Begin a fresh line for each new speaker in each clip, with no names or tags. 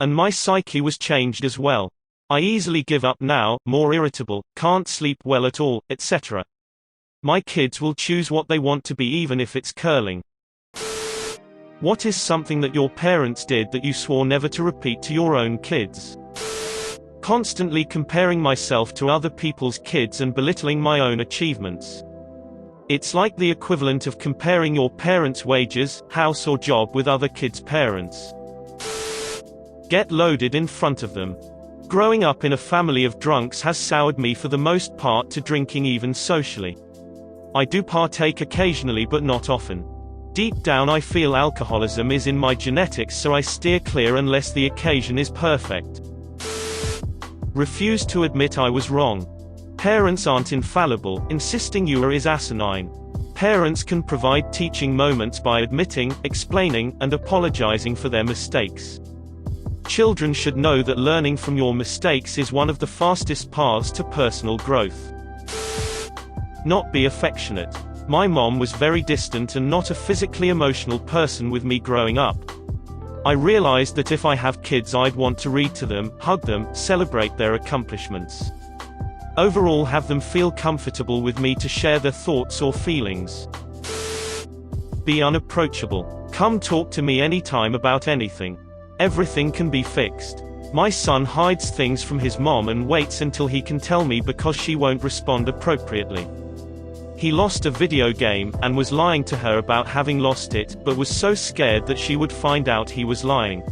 And my psyche was changed as well. I easily give up now, more irritable, can't sleep well at all, etc. My kids will choose what they want to be even if it's curling. What is something that your parents did that you swore never to repeat to your own kids? Constantly comparing myself to other people's kids and belittling my own achievements. It's like the equivalent of comparing your parents' wages, house or job with other kids' parents. Get loaded in front of them. Growing up in a family of drunks has soured me for the most part to drinking even socially. I do partake occasionally but not often. Deep down I feel alcoholism is in my genetics, so I steer clear unless the occasion is perfect. Refuse to admit I was wrong. Parents aren't infallible, insisting you are is asinine. Parents can provide teaching moments by admitting, explaining, and apologizing for their mistakes. Children should know that learning from your mistakes is one of the fastest paths to personal growth. Not be affectionate. My mom was very distant and not a physically emotional person with me growing up. I realized that if I have kids I'd want to read to them, hug them, celebrate their accomplishments. Overall have them feel comfortable with me to share their thoughts or feelings. Be unapproachable. Come talk to me anytime about anything. Everything can be fixed. My son hides things from his mom and waits until he can tell me because she won't respond appropriately. He lost a video game, and was lying to her about having lost it, but was so scared that she would find out he was lying.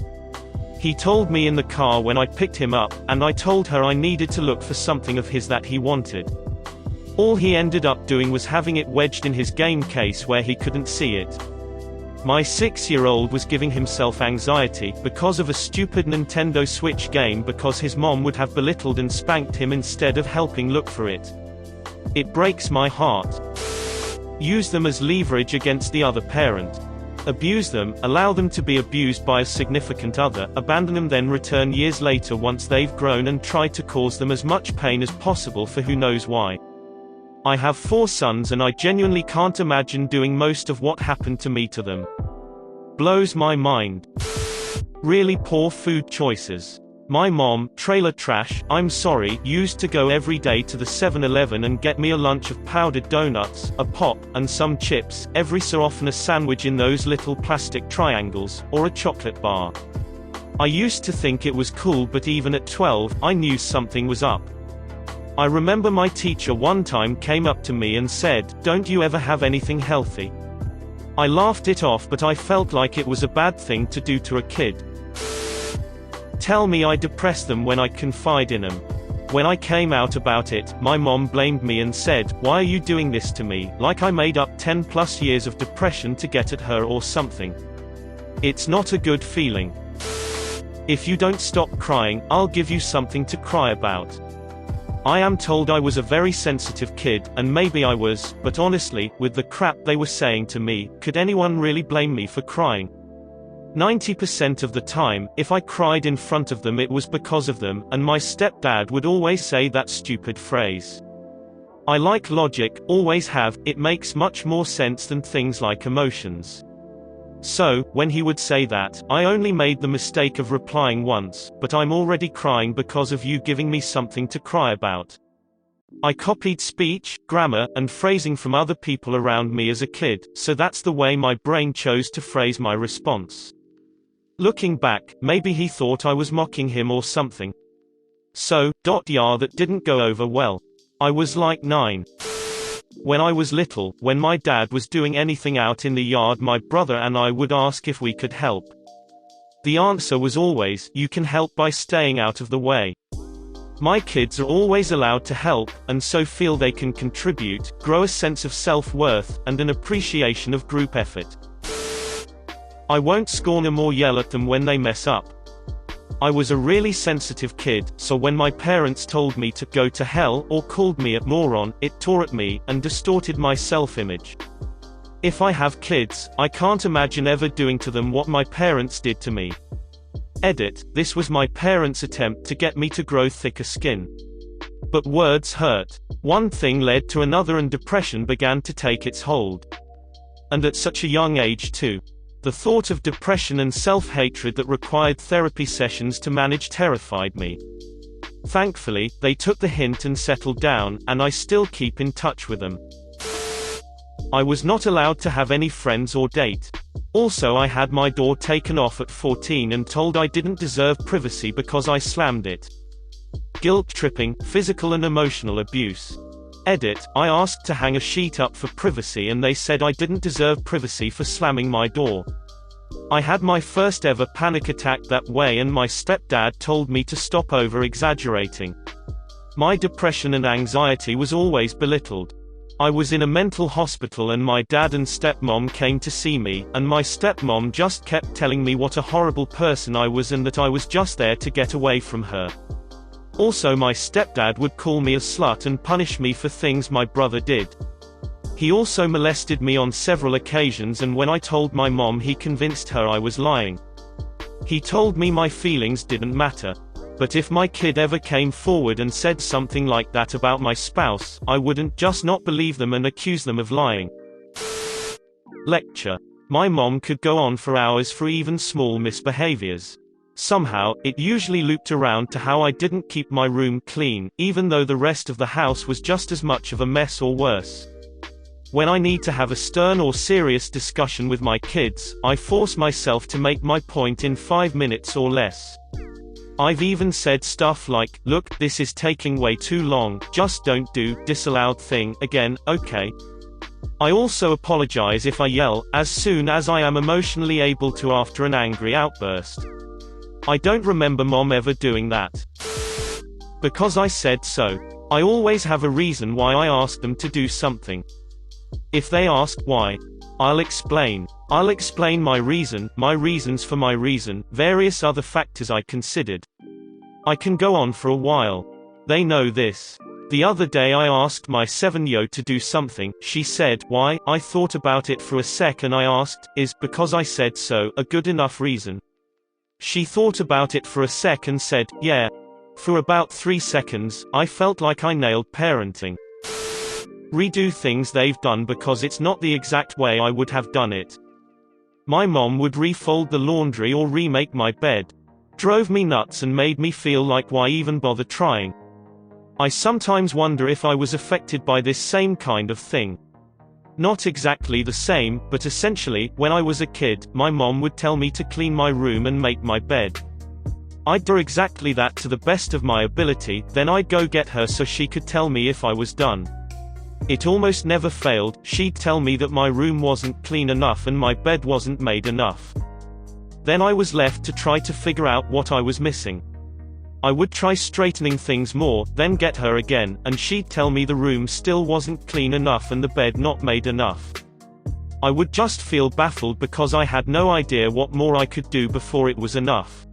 He told me in the car when I picked him up, and I told her I needed to look for something of his that he wanted. All he ended up doing was having it wedged in his game case where he couldn't see it. My 6-year-old was giving himself anxiety because of a stupid Nintendo Switch game because his mom would have belittled and spanked him instead of helping look for it. It breaks my heart. Use them as leverage against the other parent. Abuse them, allow them to be abused by a significant other, abandon them, then return years later once they've grown and try to cause them as much pain as possible for who knows why. I have 4 sons and I genuinely can't imagine doing most of what happened to me to them. Blows my mind. Really poor food choices. My mom, trailer trash, I'm sorry, used to go every day to the 7-Eleven and get me a lunch of powdered donuts, a pop, and some chips, every so often a sandwich in those little plastic triangles, or a chocolate bar. I used to think it was cool, but even at 12, I knew something was up. I remember my teacher one time came up to me and said, "Don't you ever have anything healthy?" I laughed it off, but I felt like it was a bad thing to do to a kid. Tell me I depress them when I confide in them. When I came out about it, my mom blamed me and said, "Why are you doing this to me?" Like I made up 10+ years of depression to get at her or something. It's not a good feeling. If you don't stop crying, I'll give you something to cry about. I am told I was a very sensitive kid, and maybe I was, but honestly, with the crap they were saying to me, could anyone really blame me for crying? 90% of the time, if I cried in front of them it was because of them, and my stepdad would always say that stupid phrase. I like logic, always have, it makes much more sense than things like emotions. So, when he would say that, I only made the mistake of replying once, "But I'm already crying because of you giving me something to cry about." I copied speech, grammar, and phrasing from other people around me as a kid, so that's the way my brain chose to phrase my response. Looking back, maybe he thought I was mocking him or something. So, yeah, that didn't go over well. I was like 9. When I was little, when my dad was doing anything out in the yard, my brother and I would ask if we could help. The answer was always, "You can help by staying out of the way." My kids are always allowed to help, and so feel they can contribute, grow a sense of self-worth, and an appreciation of group effort. I won't scorn them or yell at them when they mess up. I was a really sensitive kid, so when my parents told me to go to hell or called me a moron, it tore at me, and distorted my self-image. If I have kids, I can't imagine ever doing to them what my parents did to me. Edit, this was my parents' attempt to get me to grow thicker skin. But words hurt. One thing led to another and depression began to take its hold. And at such a young age too. The thought of depression and self-hatred that required therapy sessions to manage terrified me. Thankfully, they took the hint and settled down, and I still keep in touch with them. I was not allowed to have any friends or date. Also, I had my door taken off at 14 and told I didn't deserve privacy because I slammed it. Guilt tripping, physical and emotional abuse. Edit, I asked to hang a sheet up for privacy and they said I didn't deserve privacy for slamming my door. I had my first ever panic attack that way and my stepdad told me to stop over-exaggerating. My depression and anxiety was always belittled. I was in a mental hospital and my dad and stepmom came to see me, and my stepmom just kept telling me what a horrible person I was and that I was just there to get away from her. Also, my stepdad would call me a slut and punish me for things my brother did. He also molested me on several occasions, and when I told my mom, he convinced her I was lying. He told me my feelings didn't matter. But if my kid ever came forward and said something like that about my spouse, I wouldn't just not believe them and accuse them of lying. Lecture. My mom could go on for hours for even small misbehaviors. Somehow, it usually looped around to how I didn't keep my room clean, even though the rest of the house was just as much of a mess or worse. When I need to have a stern or serious discussion with my kids, I force myself to make my point in 5 minutes or less. I've even said stuff like, "Look, this is taking way too long, just don't do disallowed thing again, okay?" I also apologize if I yell, as soon as I am emotionally able to after an angry outburst. I don't remember mom ever doing that. Because I said so. I always have a reason why I ask them to do something. If they ask why, I'll explain. I'll explain my reason, my reasons for my reason, various other factors I considered. I can go on for a while. They know this. The other day I asked my 7-year-old to do something, she said, "Why?" I thought about it for a sec and I asked, "Is because I said so a good enough reason?" She thought about it for a sec and said, "Yeah." For about 3 seconds, I felt like I nailed parenting. Redo things they've done because it's not the exact way I would have done it. My mom would refold the laundry or remake my bed. Drove me nuts and made me feel like why even bother trying. I sometimes wonder if I was affected by this same kind of thing. Not exactly the same, but essentially, when I was a kid, my mom would tell me to clean my room and make my bed. I'd do exactly that to the best of my ability, then I'd go get her so she could tell me if I was done. It almost never failed. She'd tell me that my room wasn't clean enough and my bed wasn't made enough. Then I was left to try to figure out what I was missing. I would try straightening things more, then get her again, and she'd tell me the room still wasn't clean enough and the bed not made enough. I would just feel baffled because I had no idea what more I could do before it was enough.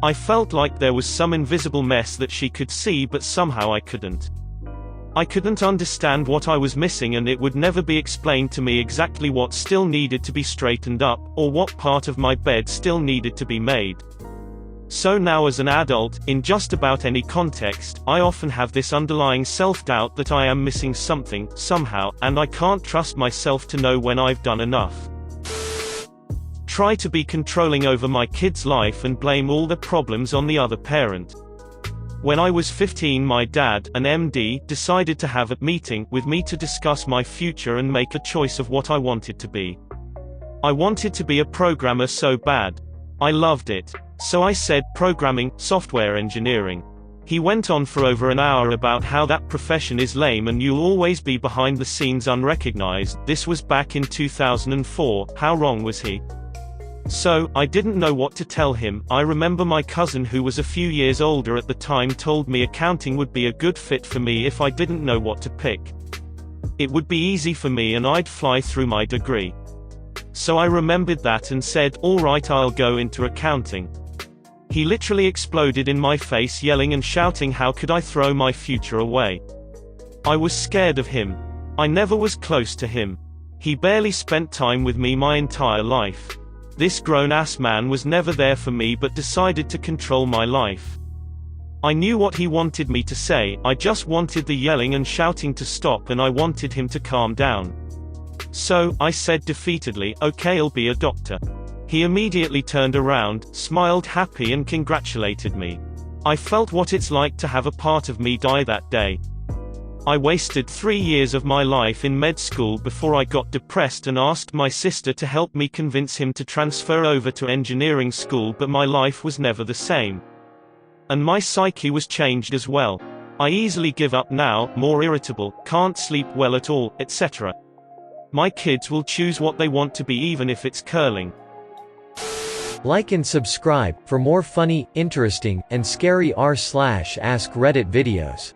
I felt like there was some invisible mess that she could see, but somehow I couldn't. I couldn't understand what I was missing, and it would never be explained to me exactly what still needed to be straightened up, or what part of my bed still needed to be made. So now as an adult, in just about any context, I often have this underlying self-doubt that I am missing something, somehow, and I can't trust myself to know when I've done enough. Try to be controlling over my kid's life and blame all the problems on the other parent. When I was 15, my dad, an MD, decided to have a meeting with me to discuss my future and make a choice of what I wanted to be. I wanted to be a programmer so bad. I loved it. So I said programming, software engineering. He went on for over an hour about how that profession is lame and you'll always be behind the scenes unrecognized. This was back in 2004, how wrong was he? So, I didn't know what to tell him. I remember my cousin, who was a few years older at the time, told me accounting would be a good fit for me if I didn't know what to pick. It would be easy for me and I'd fly through my degree. So I remembered that and said, "Alright, I'll go into accounting." He literally exploded in my face, yelling and shouting how could I throw my future away. I was scared of him. I never was close to him. He barely spent time with me my entire life. This grown-ass man was never there for me but decided to control my life. I knew what he wanted me to say, I just wanted the yelling and shouting to stop and I wanted him to calm down. So, I said defeatedly, okay, I'll be a doctor. He immediately turned around, smiled happy and congratulated me. I felt what it's like to have a part of me die that day. I wasted 3 years of my life in med school before I got depressed and asked my sister to help me convince him to transfer over to engineering school, but my life was never the same. And my psyche was changed as well. I easily give up now, more irritable, can't sleep well at all, etc. My kids will choose what they want to be even if it's curling.
Like and subscribe for more funny, interesting, and scary r/ask Reddit videos.